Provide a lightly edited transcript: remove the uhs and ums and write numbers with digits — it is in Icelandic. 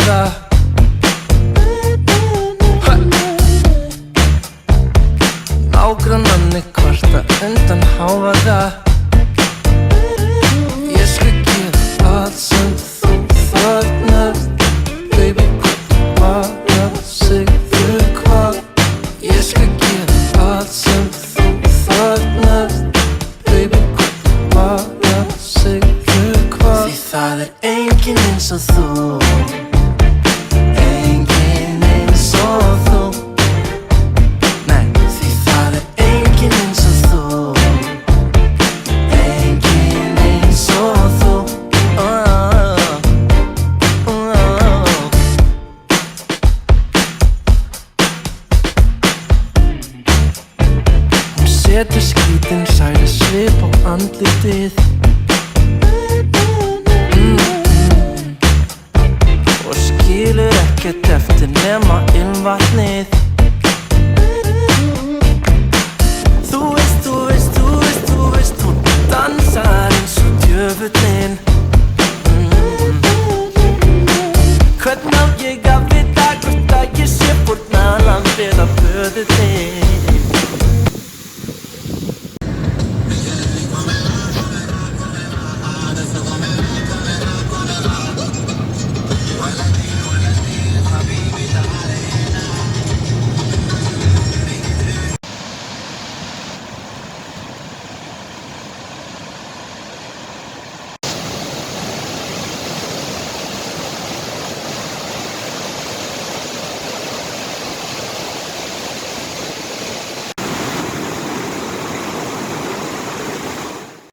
hávaða. Nágrannarnir kvarta undan hávaða. Ég skal gera allt sem þú þarfnast. Baby, komdu bara, segðu hvað. Ég skal gera allt sem þú þarfnast. Baby, komdu bara, segðu hvað. Því það enginn eins og þú. Enginn eins og þú. Nei, því það enginn eins og þú. Enginn eins og þú. Hún setur skítinn særi svip á andlitið. Og skilur ekkert eftir nema ilmvatnið. Þú veist, hún dansar eins og djöfullinn.